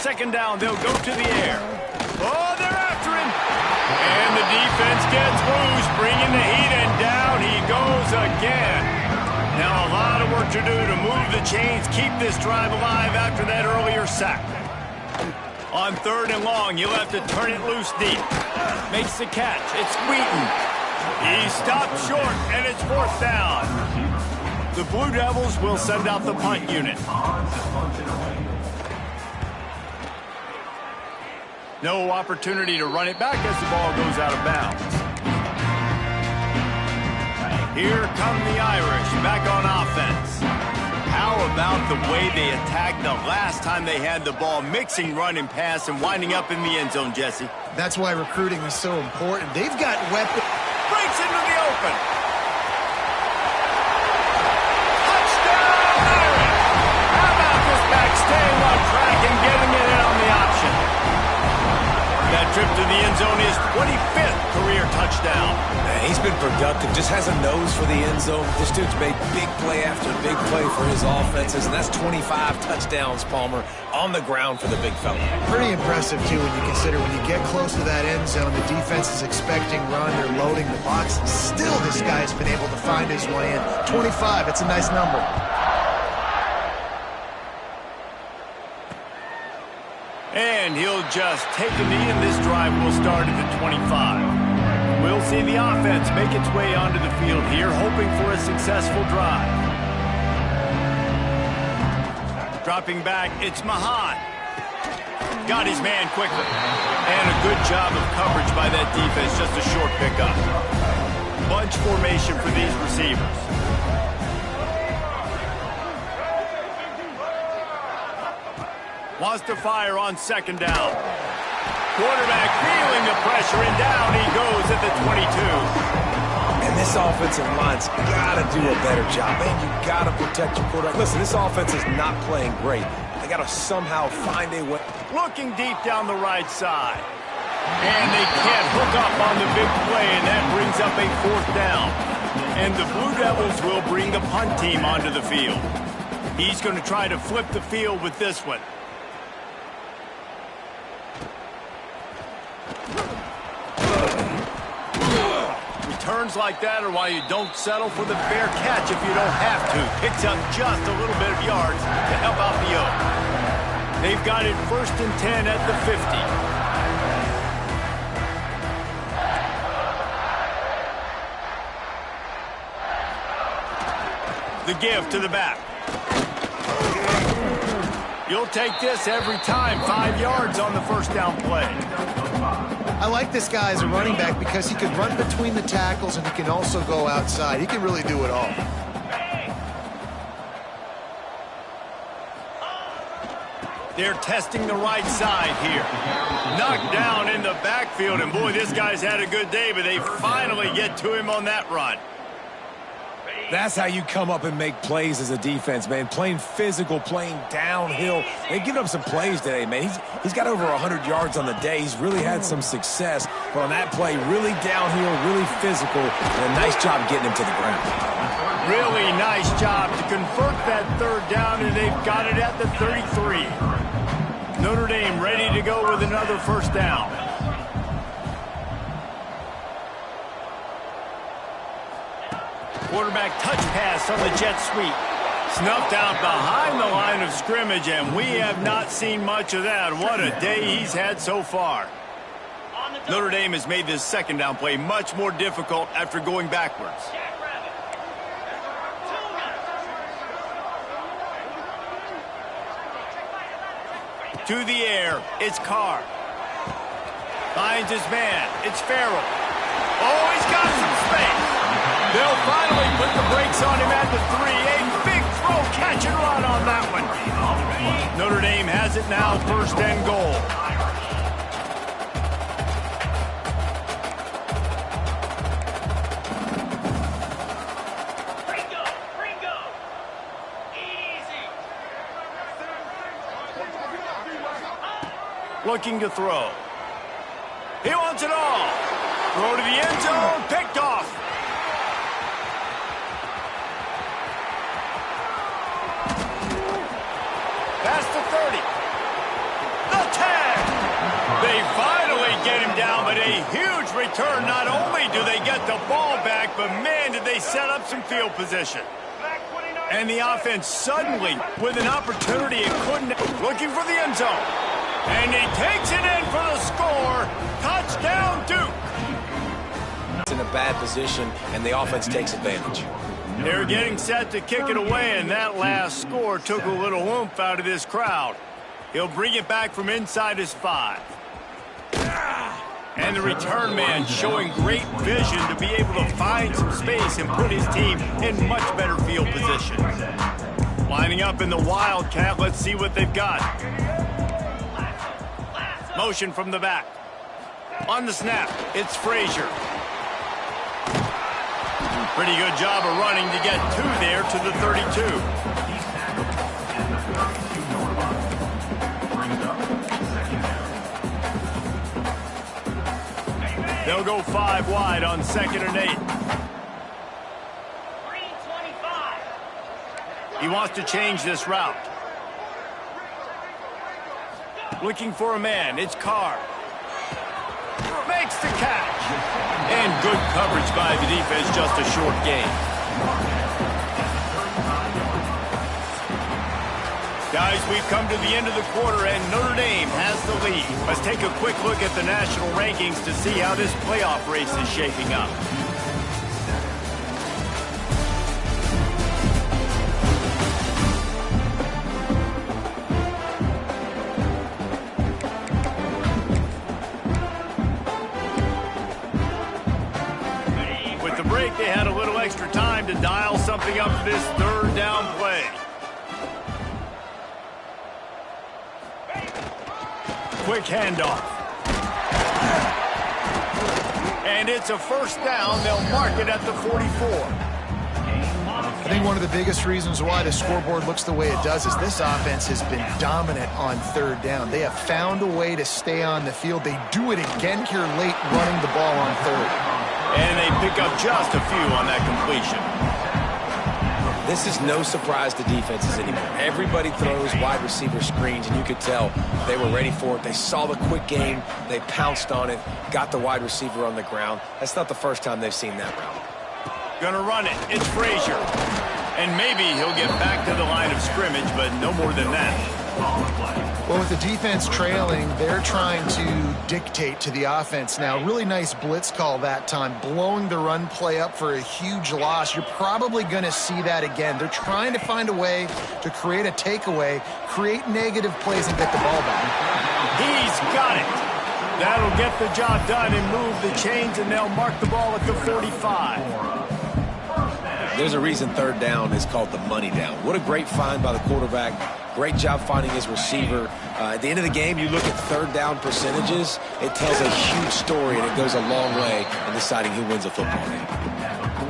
2nd down, they'll go to the air. Oh, they're after him. And the defense gets loose, bringing the heat, and down he goes again. Now a lot of work to do to move the chains, keep this drive alive after that earlier sack. On 3rd and long, you'll have to turn it loose deep. Makes the catch. It's Wheaton. He stopped short, and it's 4th down. The Blue Devils will send out the punt unit. No opportunity to run it back as the ball goes out of bounds. Here come the Irish back on offense. How about the way they attacked the last time they had the ball, mixing run and pass and winding up in the end zone, Jesse? That's why recruiting is so important. They've got weapons. Breaks into the open. Touchdown, Irish! How about this back staying on track and getting it in on the option? That trip to the end zone is 25th career touchdown. He's been productive, just has a nose for the end zone. This dude's made big play after big play for his offenses, and that's 25 touchdowns, Palmer, on the ground for the big fella. Pretty impressive, too, when you consider when you get close to that end zone, the defense is expecting run, they're loading the box. Still, this guy's been able to find his way in. 25, it's a nice number. And he'll just take a knee, and this drive will start at the 25. We'll see the offense make its way onto the field here, hoping for a successful drive. Dropping back, it's Mahad. Got his man quickly. And a good job of coverage by that defense, just a short pickup. Bunch formation for these receivers. Wants to fire on 2nd down. Quarterback feeling the pressure, and down he goes at the 22. And this offensive line's got to do a better job. Man, you got to protect your quarterback. Listen, this offense is not playing great. They got to somehow find a way. Looking deep down the right side. And they can't hook up on the big play, and that brings up a 4th down. And the Blue Devils will bring the punt team onto the field. He's going to try to flip the field with this one. Returns like that are why you don't settle for the fair catch if you don't have to. Picks up just a little bit of yards to help out the Oak. They've got it 1st and 10 at the 50. The give to the back. You'll take this every time. 5 yards on the 1st down play. I like this guy as a running back because he can run between the tackles and he can also go outside. He can really do it all. They're testing the right side here. Knocked down in the backfield, and boy, this guy's had a good day, but they finally get to him on that run. That's how you come up and make plays as a defense, man. Playing physical, playing downhill. They've given up some plays today, man. He's got over 100 yards on the day. He's really had some success. But on that play, really downhill, really physical, and a nice job getting him to the ground. Really nice job to convert that third down, and they've got it at the 33. Notre Dame ready to go with another first down. Quarterback touch pass on the jet sweep. Snuffed out behind the line of scrimmage, and we have not seen much of that. What a day he's had so far. Notre Dame has made this second down play much more difficult after going backwards. To the air, it's Carr. Finds his man, it's Farrell. Oh, he's got some space. They'll finally put the brakes on him at the 3. A big throw, catch and run on that one. Notre Dame has it now, first and goal. Ringo. Easy. Looking to throw. He wants it all. Throw to the end zone, picked off. Past the 30. The tag. They finally get him down, but a huge return. Not only do they get the ball back, but man, did they set up some field position. And the offense suddenly, with an opportunity it couldn't, looking for the end zone. And he takes it in for the score. Touchdown, Duke. It's in a bad position, and the offense takes advantage. They're getting set to kick it away, and that last score took a little oomph out of this crowd. He'll bring it back from inside his 5. And the return man showing great vision to be able to find some space and put his team in much better field position. Lining up in the Wildcat, let's see what they've got. Motion from the back. On the snap, it's Frazier. Pretty good job of running to get 2 there to the 32. They'll go 5 wide on 2nd and 8. 325. He wants to change this route. Looking for a man, it's Carr. Makes the catch. And good coverage by the defense, just a short gain. Guys, we've come to the end of the quarter, and Notre Dame has the lead. Let's take a quick look at the national rankings to see how this playoff race is shaping up. With the break, they had a little extra time to dial something up for this third down play. Quick handoff. And it's a first down. They'll mark it at the 44. I think one of the biggest reasons why the scoreboard looks the way it does is this offense has been dominant on third down. They have found a way to stay on the field. They do it again here late, running the ball on third. And they pick up just a few on that completion. This is no surprise to defenses anymore. Everybody throws wide receiver screens, and you could tell they were ready for it. They saw the quick game. They pounced on it, got the wide receiver on the ground. That's not the first time they've seen that route. Gonna run it. It's Frazier. And maybe he'll get back to the line of scrimmage, but no more than that. Well, with the defense trailing, they're trying to dictate to the offense now. Really nice blitz call that time, blowing the run play up for a huge loss. You're probably going to see that again. They're trying to find a way to create a takeaway, create negative plays, and get the ball back. He's got it. That'll get the job done and move the chains, and they'll mark the ball at the 45. There's a reason third down is called the money down. What a great find by the quarterback. Great job finding his receiver. At the end of the game, you look at third down percentages. It tells a huge story, and it goes a long way in deciding who wins a football game.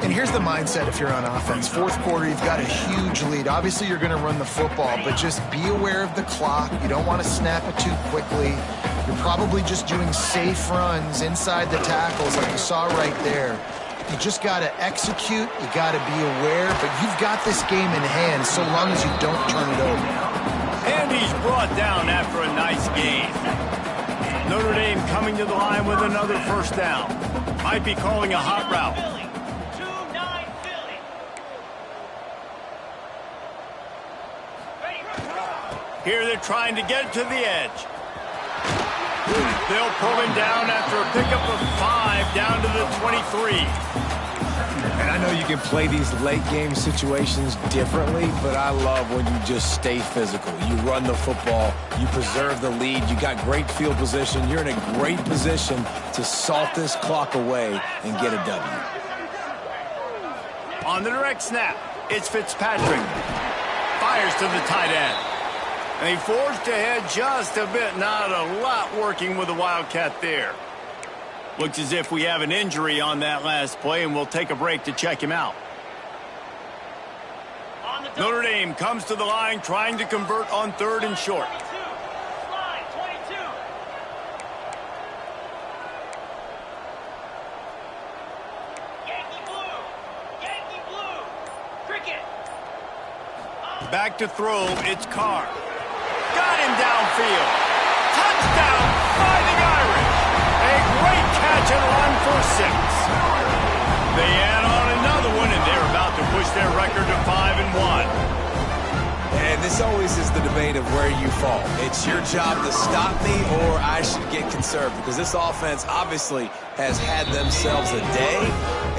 And here's the mindset if you're on offense. Fourth quarter, you've got a huge lead. Obviously, you're going to run the football, but just be aware of the clock. You don't want to snap it too quickly. You're probably just doing safe runs inside the tackles like you saw right there. You just got to execute. You got to be aware, but you've got this game in hand so long as you don't turn it over. And he's brought down after a nice game. Notre Dame coming to the line with another first down. Might be calling a hot route. Here they're trying to get to the edge. They'll pull him down after a pickup of 5 down to the 23. And I know you can play these late game situations differently, but I love when you just stay physical. You run the football, you preserve the lead, you got great field position, you're in a great position to salt this clock away and get a W. On the direct snap, it's Fitzpatrick. Fires to the tight end. And he forged ahead just a bit. Not a lot working with the Wildcat there. Looks as if we have an injury on that last play, and we'll take a break to check him out. Notre Dame comes to the line trying to convert on 3rd and short. Back to throw, it's Carr. Got him downfield. Touchdown, Fighting Irish. A great catch and run for 6. They add on another one, and they're about to push their record to 5-1. And this always is the debate of where you fall. It's your job to stop me, or I should get conserved, because this offense obviously has had themselves a day,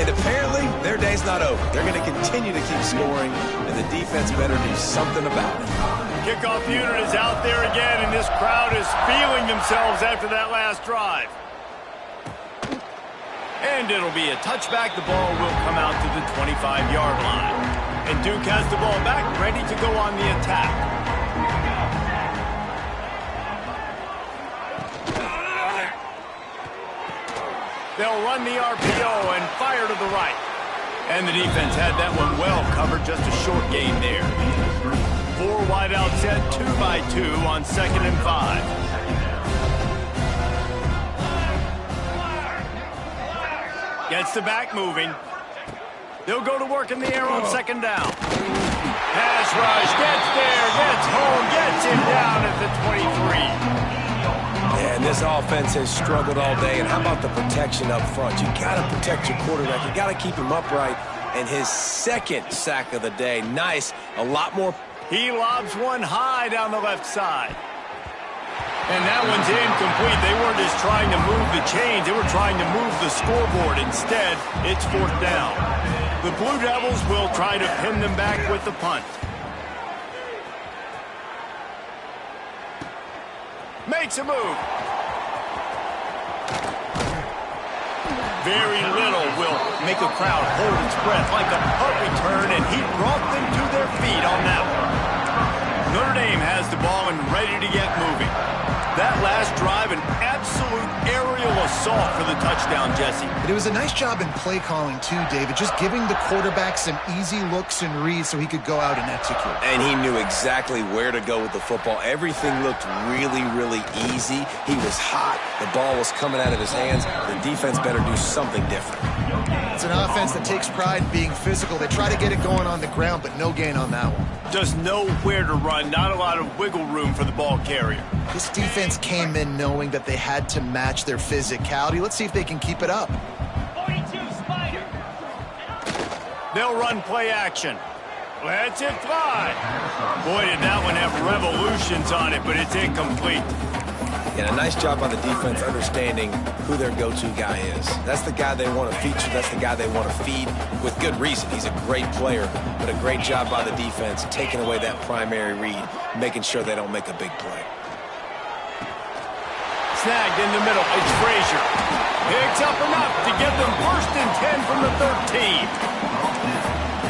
and apparently their day's not over. They're going to continue to keep scoring, and the defense better do something about it. Kickoff unit is out there again, and this crowd is feeling themselves after that last drive. And it'll be a touchback. The ball will come out to the 25-yard line. And Duke has the ball back, ready to go on the attack. They'll run the RPO and fire to the right. And the defense had that one well covered, just a short gain there. 4 wide out set, 2 by 2 on 2nd and 5. Gets the back moving. They'll go to work in the air on 2nd down. Pass rush, gets there, gets home, gets him down at the 23. And this offense has struggled all day. And how about the protection up front? You got to protect your quarterback. You got to keep him upright. And his 2nd sack of the day. Nice. A lot more. He lobs one high down the left side. And that one's incomplete. They weren't just trying to move the chains. They were trying to move the scoreboard. Instead, it's 4th down. The Blue Devils will try to pin them back with the punt. Makes a move. Very little will make a crowd hold its breath like a punt return, and he brought them to their feet on that one. Notre Dame has the ball and ready to get moving. That last drive, an absolute aerial assault for the touchdown, Jesse. But it was a nice job in play calling too, David, just giving the quarterback some easy looks and reads so he could go out and execute. And he knew exactly where to go with the football. Everything looked really, really easy. He was hot. The ball was coming out of his hands. The defense better do something different. It's an offense that takes pride in being physical. They try to get it going on the ground, but no gain on that one. Just nowhere to run, not a lot of wiggle room for the ball carrier. This defense came in knowing that they had to match their physicality. Let's see if they can keep it up. 42 Spider. They'll run play action. Let's it fly. Boy, did that one have revolutions on it, but it's incomplete. And a nice job by the defense understanding who their go-to guy is. That's the guy they want to feature. That's the guy they want to feed with good reason. He's a great player, but a great job by the defense taking away that primary read, making sure they don't make a big play. Snagged in the middle. It's Frazier. Picks up enough to get them 1st and 10 from the 13.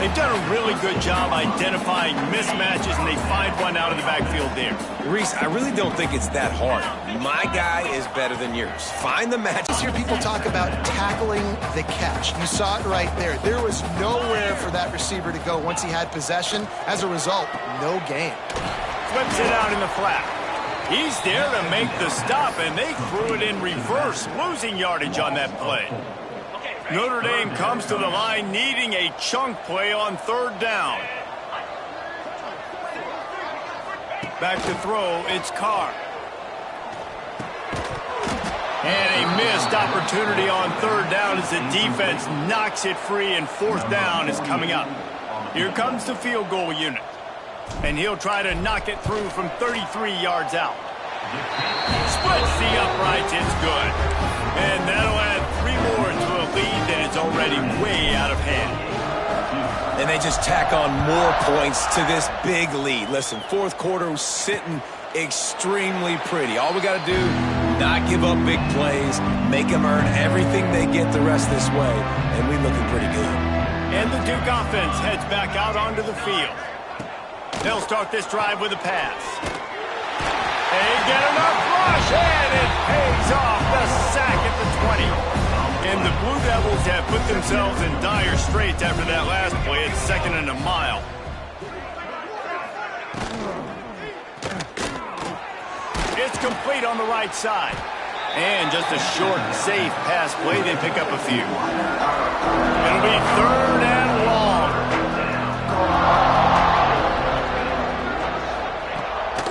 They've done a really good job identifying mismatches, and they find one out of the backfield there. Reese, I really don't think it's that hard. My guy is better than yours. Find the match. I hear people talk about tackling the catch. You saw it right there. There was nowhere for that receiver to go once he had possession. As a result, no gain. Flips it out in the flat. He's there to make the stop, and they threw it in reverse, losing yardage on that play. Notre Dame comes to the line needing a chunk play on third down. Back to throw, it's Carr. And a missed opportunity on third down as the defense knocks it free, and fourth down is coming up. Here comes the field goal unit. And he'll try to knock it through from 33 yards out. Splits the uprights, it's good. And that'll add 3 more to a lead that is already way out of hand. And they just tack on more points to this big lead. Listen, fourth quarter was sitting extremely pretty. All we got to do, not give up big plays, make them earn everything they get the rest this way, and we looking pretty good. And the Duke offense heads back out onto the field. They'll start this drive with a pass. They get enough rush, and it pays off. The sack at the 20. And the Blue Devils have put themselves in dire straits after that last play. It's 2nd and a mile. It's complete on the right side. And just a short, safe pass play. They pick up a few. It'll be 3rd and long.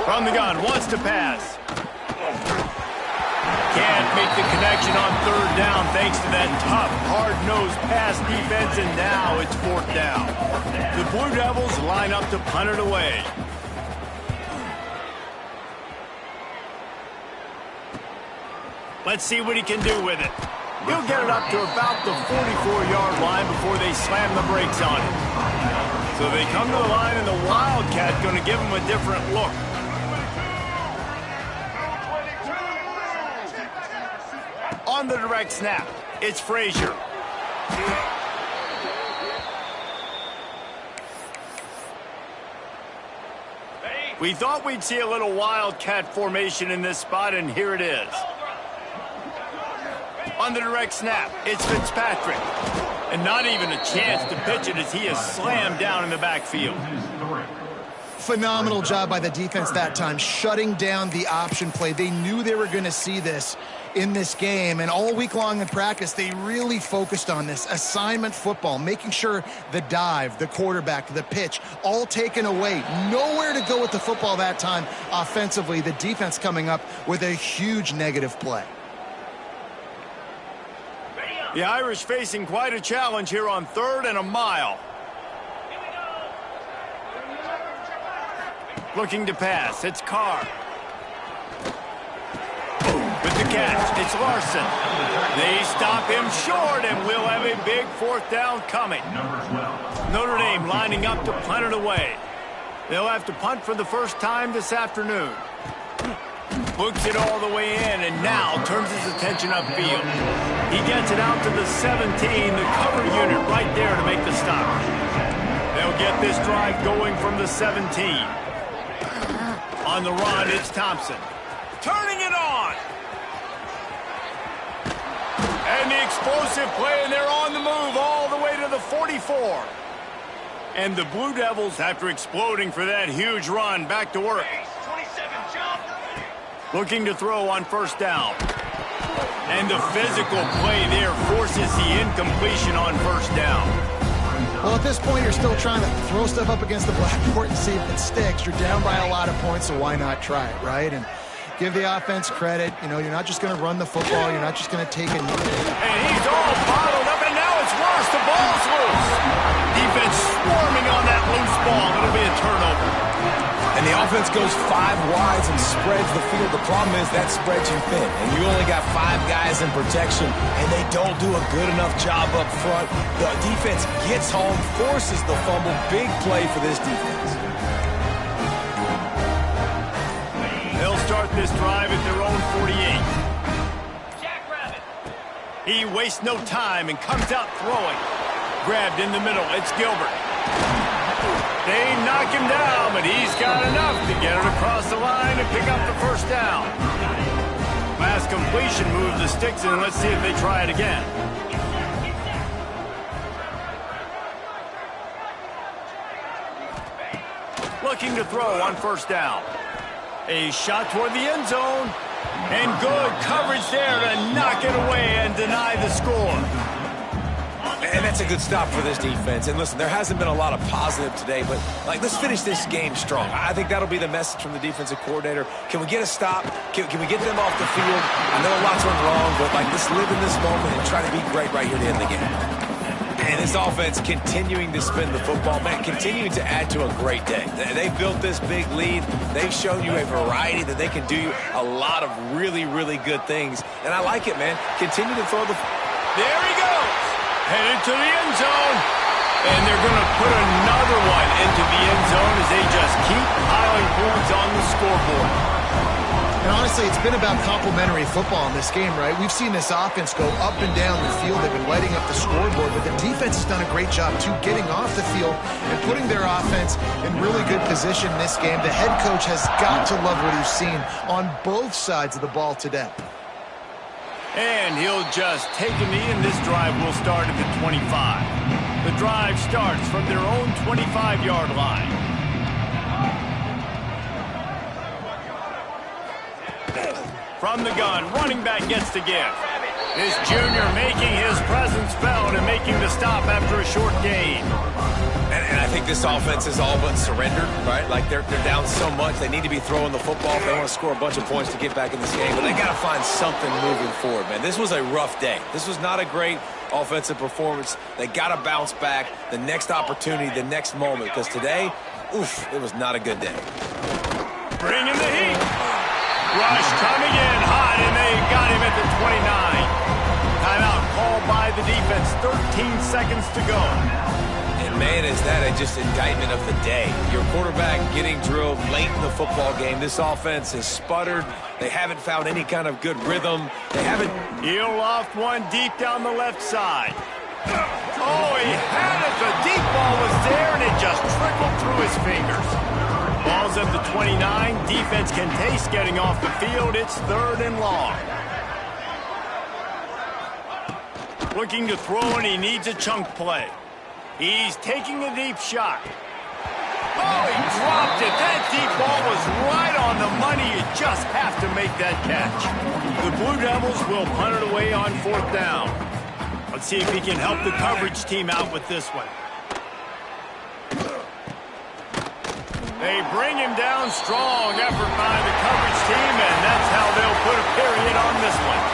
From the gun, wants to pass. Can't make the connection on third down thanks to that tough, hard-nosed pass defense, and now it's 4th down. The Blue Devils line up to punt it away. Let's see what he can do with it. He'll get it up to about the 44-yard line before they slam the brakes on it. So they come to the line, and the Wildcat going to give him a different look. On the direct snap, it's Frazier. We thought we'd see a little Wildcat formation in this spot, and here it is. On the direct snap, it's Fitzpatrick. And not even a chance to pitch it as he is slammed down in the backfield. Phenomenal job by the defense that time, shutting down the option play. They knew they were going to see this in this game, and all week long in practice, they really focused on this assignment football, making sure the dive, the quarterback, the pitch, all taken away. Nowhere to go with the football that time offensively. The defense coming up with a huge negative play. The Irish facing quite a challenge here on 3rd and a mile. Looking to pass, it's Carr. With the catch, it's Larson. They stop him short, and we'll have a big 4th down coming. Notre Dame lining up to punt it away. They'll have to punt for the first time this afternoon. Books it all the way in, and now turns his attention upfield. He gets it out to the 17, the cover unit right there to make the stop. They'll get this drive going from the 17. On the run, it's Thompson. Turning it on! And the explosive play, and they're on the move all the way to the 44. And the Blue Devils, after exploding for that huge run, back to work. Looking to throw on 1st down. And the physical play there forces the incompletion on 1st down. Well, at this point, you're still trying to throw stuff up against the blackboard and see if it sticks. You're down by a lot of points, so why not try it, right? And give the offense credit. You know, you're not just going to run the football. You're not just going to take it. And he's all bottled up, and now it's worse. The ball's loose. Defense swarming on that loose ball. It'll be a turnover. And the offense goes 5 wides and spreads the field. The problem is that spreads you thin, and you only got 5 guys in protection, and they don't do a good enough job up front. The defense gets home, forces the fumble. Big play for this defense. They'll start this drive at their own 48. He wastes no time and comes out throwing. Grabbed in the middle, it's Gilbert. They knock him down, but he's got enough to get it across the line and pick up the first down. Pass completion moves the sticks, and let's see if they try it again. Looking to throw on first down. A shot toward the end zone. And good coverage there to knock it away and deny the score. And that's a good stop for this defense. And listen, there hasn't been a lot of positive today, but let's finish this game strong. I think that'll be the message from the defensive coordinator. Can we get a stop? Can we get them off the field? I know a lot's went wrong, but let's live in this moment and try to be great right here to end the game. And this offense continuing to spin the football, man, continuing to add to a great day. They've built this big lead. They've shown you a variety that they can do a lot of really, really good things. And I like it, man. Continue to throw the... There he goes. Headed to the end zone. And they're going to put another one into the end zone as they just keep piling points on the scoreboard. And honestly, it's been about complementary football in this game, right? We've seen this offense go up and down the field. They've been lighting up the scoreboard, but the defense has done a great job, too, getting off the field and putting their offense in really good position in this game. The head coach has got to love what he's seen on both sides of the ball today. And he'll just take a knee, and this drive will start at the 25. The drive starts from their own 25-yard line. From the gun, running back gets the give. This junior making his presence felt and making the stop after a short gain. And I think this offense is all but surrendered, right? Like they're down so much. They need to be throwing the football if they want to score a bunch of points to get back in this game. But they got to find something moving forward, man. This was a rough day. This was not a great offensive performance. They got to bounce back the next opportunity, the next moment. Because today, oof, it was not a good day. Bringing the heat. Rush coming in hot, and they got him at the 29. Timeout called by the defense. 13 seconds to go. And, man, is that just indictment of the day. Your quarterback getting drilled late in the football game. This offense has sputtered. They haven't found any kind of good rhythm. They haven't. He'll loft one deep down the left side. Oh, he had it. The deep ball was there, and it just trickled through his fingers. Ball's at the 29. Defense can taste getting off the field. It's 3rd and long. Looking to throw, and he needs a chunk play. He's taking a deep shot. Oh, he dropped it. That deep ball was right on the money. You just have to make that catch. The Blue Devils will punt it away on 4th down. Let's see if he can help the coverage team out with this one. They bring him down. Strong effort by the coverage team, and that's how they'll put a period on this one.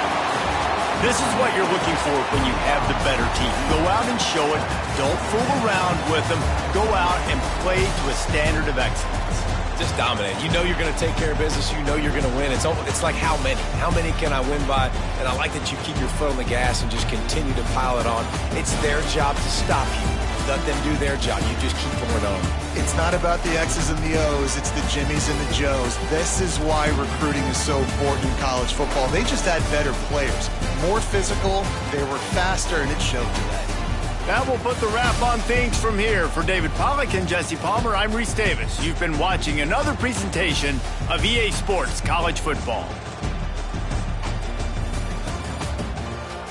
This is what you're looking for when you have the better team. Go out and show it. Don't fool around with them. Go out and play to a standard of excellence. Just dominate. You know you're going to take care of business. You know you're going to win. It's like how many? How many can I win by? And I like that you keep your foot on the gas and just continue to pile it on. It's their job to stop you. Let them do their job. You just keep pouring on. It's not about the X's and the O's. It's the Jimmies and the Joes. This is why recruiting is so important in college football. They just had better players. More physical, they were faster, and it showed today. That will put the wrap on things from here. For David Pollack and Jesse Palmer, I'm Reese Davis. You've been watching another presentation of EA Sports College Football.